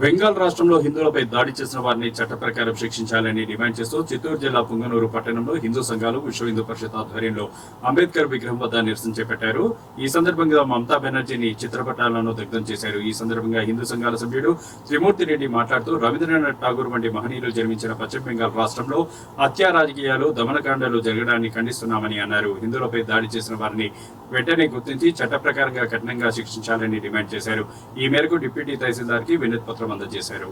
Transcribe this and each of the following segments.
బెంగాల్ రాష్ట్రంలో హిందువులపై దాడి చేసిన వారిని చట్ట ప్రకారం శిక్షించాలని డిమాండ్ చేస్తూ చిత్తూరు జిల్లా పుంగనూరు పట్టణంలో హిందూ సంఘాలు విశ్వ హిందూ పరిషత్ ఆధ్వర్యంలో అంబేద్కర్ విగ్రహం వద్ద నిరసన చేపట్టారు. ఈ సందర్భంగా మమతా బెనర్జీని చిత్రపటాలను దగ్ధం చేశారు. ఈ సందర్భంగా హిందూ సంఘాల సభ్యుడు త్రిమూర్తి రెడ్డి మాట్లాడుతూ రవీంద్రనాథ్ ఠాగూర్ వంటి మహనీయులు జన్మించిన పశ్చిమ బెంగాల్ రాష్ట్రంలో హత్యా రాజకీయాలు దమనకాండాలు జరగడాన్ని ఖండిస్తున్నామని అన్నారు. హిందువులపై దాడి చేసిన వారిని వెంటనే గుర్తించి చట్ట ప్రకారంగా కఠినంగా శిక్షించాలని డిమాండ్ చేశారు. ఈ మేరకు డిప్యూటీ తహసీల్దార్ కి వినతి పత్రం అందజేశారు.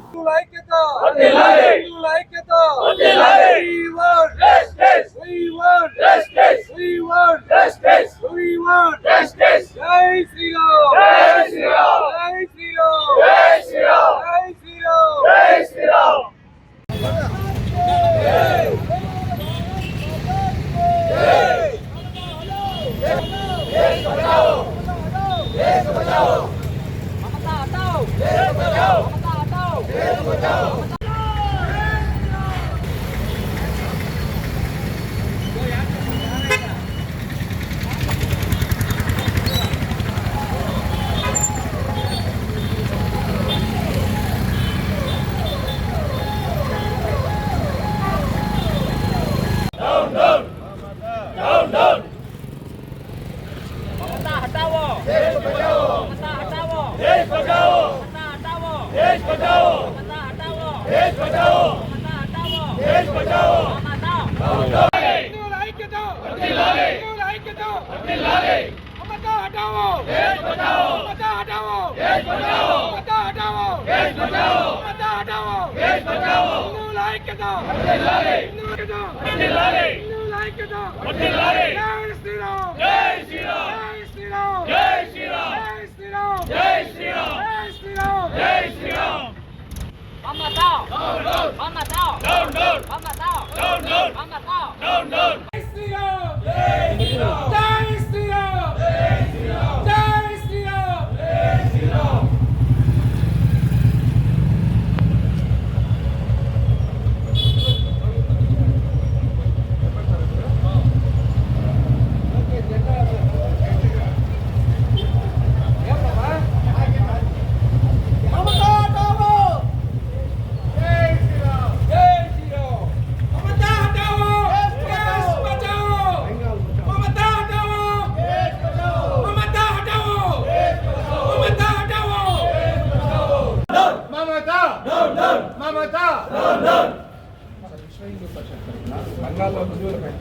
బంగాల్లో హిందువులపై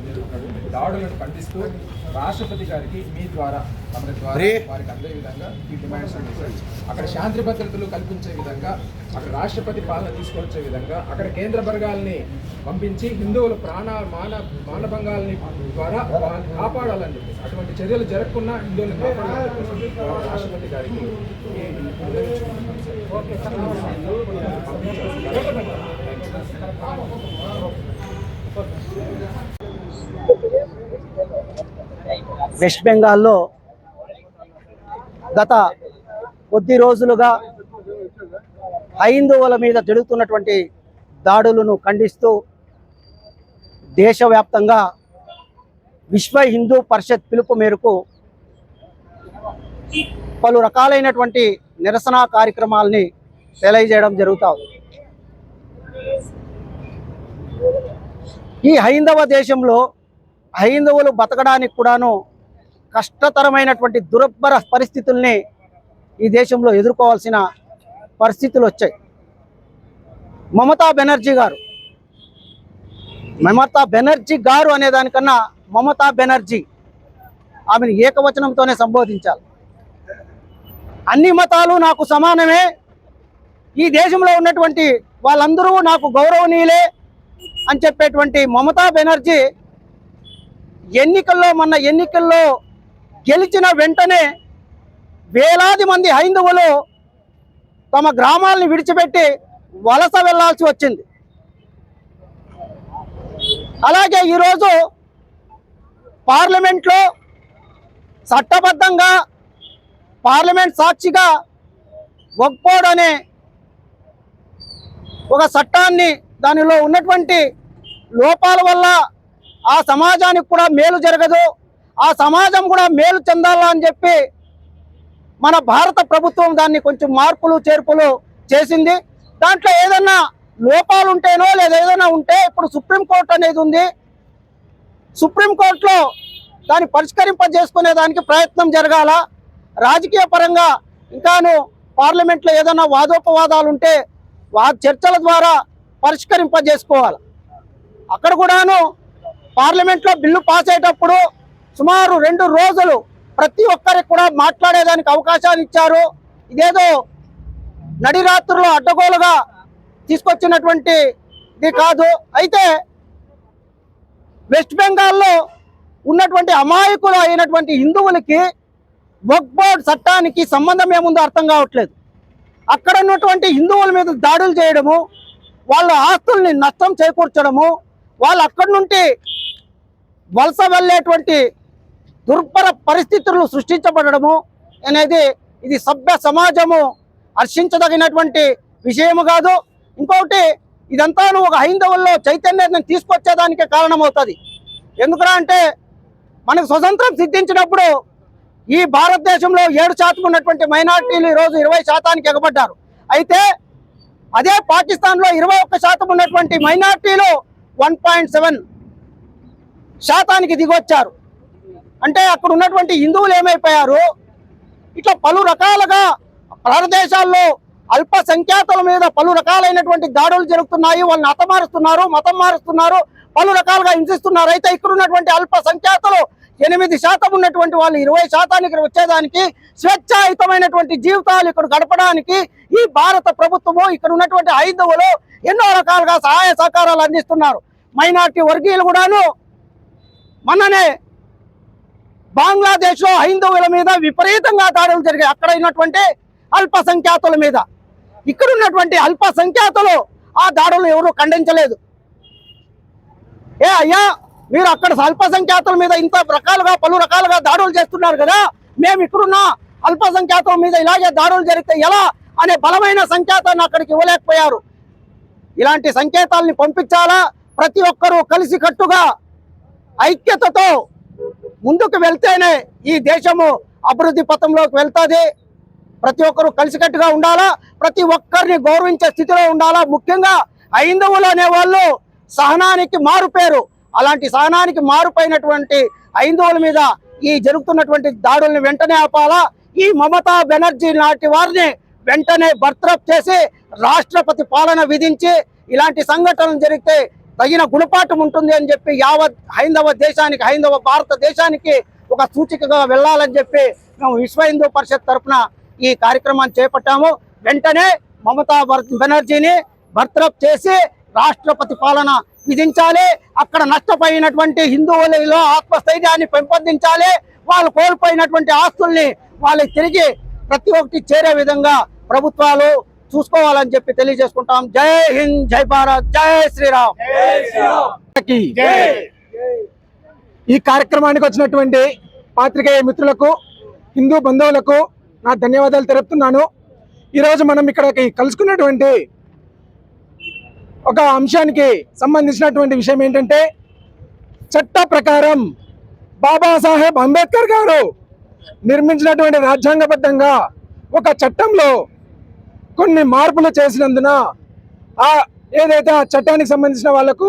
దాడులను ఖండిస్తూ రాష్ట్రపతి గారికి మీ ద్వారా తమ ద్వారా వారికి అందే విధంగా ఈ డిమాండ్స్ అక్కడ శాంతి భద్రతలు కల్పించే విధంగా అక్కడ రాష్ట్రపతి పాలన తీసుకొచ్చే విధంగా అక్కడ కేంద్ర వర్గాల్ని పంపించి హిందువుల మానభంగాల్ని ద్వారా వాళ్ళని కాపాడాలని చెప్పి అటువంటి చర్యలు జరగకుండా హిందువులను కాపాడాలని రాష్ట్రపతి గారికి వెస్ట్ బెంగాల్లో గత కొద్ది రోజులుగా హైందవుల మీద జరుగుతున్నటువంటి దాడులను ఖండిస్తూ దేశవ్యాప్తంగా విశ్వ హిందూ పరిషత్ పిలుపు మేరకు పలు రకాలైనటువంటి నిరసన కార్యక్రమాలని తెలియజేయడం జరుగుతుంది. ఈ హైందవ దేశంలో హైందవులు బతకడానికి కూడాను కష్టతరమైనటువంటి దుర్భర పరిస్థితుల్ని ఈ దేశంలో ఎదుర్కోవాల్సిన పరిస్థితులు వచ్చాయి. మమతా బెనర్జీ గారు అనే దానికన్నా మమతా బెనర్జీ ఆమెను ఏకవచనంతోనే సంబోధించాలి. అన్ని మతాలు నాకు సమానమే, ఈ దేశంలో ఉన్నటువంటి వాళ్ళందరూ నాకు గౌరవనీయులే అని చెప్పేటువంటి మమతా బెనర్జీ మొన్న ఎన్నికల్లో గెలిచిన వెంటనే వేలాది మంది హైందవులు తమ గ్రామాలను విడిచిపెట్టి వలస వెళ్లాల్సి వచ్చింది. అలాగే ఈరోజు పార్లమెంట్లో చట్టబద్ధంగా పార్లమెంట్ సాక్షిగా వక్ఫ్ బోర్డ్ అనే ఒక చట్టాన్ని దానిలో ఉన్నటువంటి లోపాల వల్ల ఆ సమాజానికి కూడా మేలు జరగదు, ఆ సమాజం కూడా మేలు చెందాలా అని చెప్పి మన భారత ప్రభుత్వం దాన్ని కొంచెం మార్పులు చేర్పులు చేసింది. దాంట్లో ఏదన్నా లోపాలు ఉంటేనో లేదా ఏదైనా ఉంటే ఇప్పుడు సుప్రీంకోర్టు అనేది ఉంది. సుప్రీంకోర్టులో దాన్ని పరిష్కరింపజేసుకునే దానికి ప్రయత్నం జరగాల. రాజకీయ పరంగా ఇంకాను పార్లమెంట్లో ఏదైనా వాదోపవాదాలు ఉంటే చర్చల ద్వారా పరిష్కరింపజేసుకోవాలి. అక్కడ కూడాను పార్లమెంట్లో బిల్లు పాస్ అయ్యేటప్పుడు సుమారు 2 రోజులు ప్రతి ఒక్కరికి కూడా మాట్లాడేదానికి అవకాశాన్ని ఇచ్చారు. ఇదేదో నడిరాత్రుల్లో అడ్డగోలుగా తీసుకొచ్చినటువంటి ఇది కాదు. అయితే వెస్ట్ బెంగాల్లో ఉన్నటువంటి అమాయకులు అయినటువంటి హిందువులకి వక్ఫ్ బోర్డు చట్టానికి సంబంధం ఏముందో అర్థం కావట్లేదు. అక్కడ ఉన్నటువంటి హిందువుల మీద దాడులు చేయడము, వాళ్ళ ఆస్తుల్ని నష్టం చేకూర్చడము, వాళ్ళు అక్కడి నుండి వలస వెళ్ళేటువంటి దుర్భర పరిస్థితులు సృష్టించబడము అనేది ఇది సభ్య సమాజము హర్షించదగినటువంటి విషయము కాదు. ఇంకొకటి ఇదంతాను ఒక హైందవుల్లో చైతన్యాన్ని తీసుకొచ్చేదానికే కారణమవుతుంది. ఎందుకురా అంటే మనకు స్వతంత్రం సిద్ధించినప్పుడు ఈ భారతదేశంలో 7% ఉన్నటువంటి మైనారిటీలు ఈరోజు 20% ఎగబడ్డారు. అయితే అదే పాకిస్తాన్లో 21% ఉన్నటువంటి మైనారిటీలు 1.7% దిగొచ్చారు. అంటే అక్కడ ఉన్నటువంటి హిందువులు ఏమైపోయారు? ఇట్లా పలు రకాలుగా భారతదేశాల్లో అల్పసంఖ్యాతుల మీద పలు రకాలైనటువంటి దాడులు జరుగుతున్నాయి. వాళ్ళని హతమారుస్తున్నారు, మతం మారుస్తున్నారు, పలు రకాలుగా హింసిస్తున్నారు. అయితే ఇక్కడ ఉన్నటువంటి అల్పసంఖ్యాతులు 8% ఉన్నటువంటి వాళ్ళు 20% వచ్చేదానికి స్వేచ్ఛాయుతమైనటువంటి జీవితాలు ఇక్కడ గడపడానికి ఈ భారత ప్రభుత్వము ఇక్కడ ఉన్నటువంటి హైందవులు ఎన్నో రకాలుగా సహాయ సహకారాలు అందిస్తున్నారు. మైనార్టీ వర్గీయులు కూడాను మొన్ననే బంగ్లాదేశ్లో హైందవుల మీద విపరీతంగా దాడులు జరిగాయి. అక్కడ ఉన్నటువంటి అల్పసంఖ్యాతుల మీద. ఇక్కడ ఉన్నటువంటి అల్పసంఖ్యాతులు ఆ దాడులు ఎవరు ఖండించలేదు. అయ్యా మీరు అక్కడ అల్పసంఖ్యాతుల మీద ఇంత రకాలుగా పలు రకాలుగా దాడులు చేస్తున్నారు కదా, మేము ఇక్కడున్న అల్పసంఖ్యాతుల మీద ఇలాగే దాడులు జరిగితే ఎలా అనే బలమైన సంకేతాన్ని అక్కడికి ఇవ్వలేకపోయారు. ఇలాంటి సంకేతాలని పంపించాలా. ప్రతి ఒక్కరూ కలిసి కట్టుగా ఐక్యతతో ముందుకు వెళ్తేనే ఈ దేశము అభివృద్ధి పథంలోకి వెళ్తుంది. ప్రతి ఒక్కరూ కలిసికట్టుగా ఉండాలా, ప్రతి ఒక్కరిని గౌరవించే స్థితిలో ఉండాలా. ముఖ్యంగా హైందవులు అనేవాళ్ళు సహనానికి మారుపేరు. అలాంటి సహనానికి మారుపోయినటువంటి హైందవుల మీద ఈ జరుగుతున్నటువంటి దాడుల్ని వెంటనే ఆపాలా. ఈ మమతా బెనర్జీ లాంటి వారిని వెంటనే బర్తరఫ్ చేసి రాష్ట్రపతి పాలన విధించి ఇలాంటి సంఘటనలు జరిగితే తగిన గుణపాఠం ఉంటుంది అని చెప్పి యావత్ హైందవ దేశానికి, హైందవ భారతదేశానికి ఒక సూచికగా వెళ్ళాలని చెప్పి మేము విశ్వ హిందూ పరిషత్ తరఫున ఈ కార్యక్రమాన్ని చేపట్టాము. వెంటనే మమతా బెనర్జీని బర్తరఫ్ చేసి రాష్ట్రపతి పాలన విధించాలి. అక్కడ నష్టపోయినటువంటి హిందువులలో ఆత్మస్థైర్యాన్ని పెంపొందించాలి. వాళ్ళు కోల్పోయినటువంటి ఆస్తుల్ని వాళ్ళకి తిరిగి ప్రతి ఒక్కటి చేరే విధంగా ప్రభుత్వాలు చూసుకోవాలని చెప్పి తెలియజేసుకుంటాం. జై హింద్, జై భారత్, జై శ్రీరామ్. ఈ కార్యక్రమానికి వచ్చినటువంటి పాత్రికేయ మిత్రులకు, హిందూ బంధువులకు నా ధన్యవాదాలు తెలుపుతున్నాను. ఈరోజు మనం ఇక్కడికి కలుసుకున్నటువంటి ఒక అంశానికి సంబంధించినటువంటి విషయం ఏంటంటే, చట్ట ప్రకారం బాబాసాహెబ్ అంబేద్కర్ గారు నిర్మించినటువంటి రాజ్యాంగబద్ధంగా ఒక చట్టంలో కొన్ని మార్పులు చేసినందున ఏదైతే ఆ చట్టానికి సంబంధించిన వాళ్లకు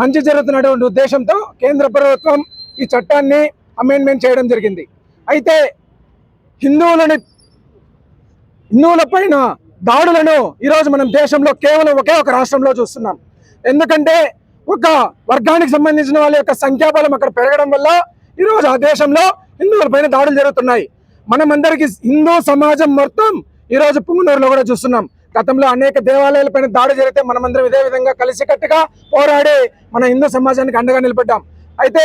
మంచి జరుగుతున్నటువంటి ఉద్దేశంతో కేంద్ర ప్రభుత్వం ఈ చట్టాన్ని అమెండ్మెంట్ చేయడం జరిగింది. అయితే హిందువుల పైన దాడులను ఈరోజు మనం దేశంలో కేవలం ఒకే ఒక రాష్ట్రంలో చూస్తున్నాం. ఎందుకంటే ఒక వర్గానికి సంబంధించిన వాళ్ళ యొక్క సంఖ్యాబలం అక్కడ పెరగడం వల్ల ఈరోజు ఆ దేశంలో హిందువుల పైన దాడులు జరుగుతున్నాయి. మనమందరికీ హిందూ సమాజం మొత్తం ఈరోజు పుంగనూరులో కూడా చూస్తున్నాం. గతంలో అనేక దేవాలయాల పైన దాడి జరిగితే మనమందరం ఇదే విధంగా కలిసికట్టుగా పోరాడి మన హిందూ సమాజానికి అండగా నిలబడ్డాం. అయితే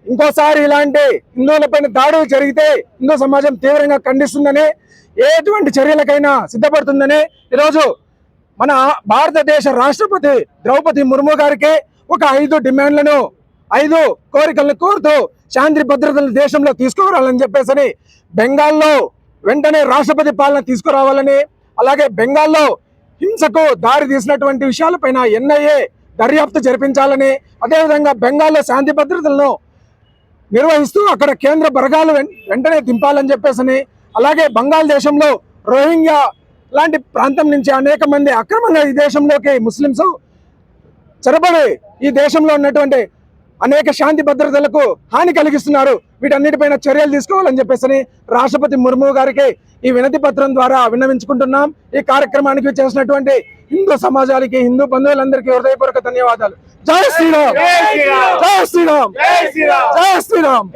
ఇంకోసారి ఇలాంటి హిందువుల పైన దాడులు జరిగితే హిందూ సమాజం తీవ్రంగా ఖండిస్తుందని, ఎటువంటి చర్యలకైనా సిద్ధపడుతుందని ఈరోజు మన భారతదేశ రాష్ట్రపతి ద్రౌపది ముర్ము గారికి ఒక 5 డిమాండ్లను, 5 కోరికలను కోరుతూ శాంతి భద్రతలు దేశంలో తీసుకురావాలని చెప్పేసి బెంగాల్లో వెంటనే రాష్ట్రపతి పాలన తీసుకురావాలని, అలాగే బెంగాల్లో హింసకు దారి తీసినటువంటి విషయాలపైన NIA దర్యాప్తు జరిపించాలని, అదేవిధంగా బెంగాల్లో శాంతి భద్రతలను నిర్వహిస్తూ అక్కడ కేంద్ర బలగాలు వెంటనే దింపాలని చెప్పేసి, అలాగే బంగాళాదేశంలో రోహింగ్యా లాంటి ప్రాంతం నుంచి అనేక మంది అక్రమంగా ఈ దేశంలోకి ముస్లింస్ చొరబడి ఈ దేశంలో ఉన్నటువంటి అనేక శాంతి భద్రతలకు హాని కలిగిస్తున్నారు. వీటన్నిటిపైన చర్యలు తీసుకోవాలని చెప్పేసి రాష్ట్రపతి ముర్ము గారికి ఈ వినతి పత్రం ద్వారా విన్నవించుకుంటున్నాం. ఈ కార్యక్రమానికి చేసినటువంటి హిందూ సమాజానికి, హిందూ బంధువులందరికీ హృదయపూర్వక ధన్యవాదాలు. జై శ్రీరామ్, జై శ్రీరామ్, జై శ్రీరామ్.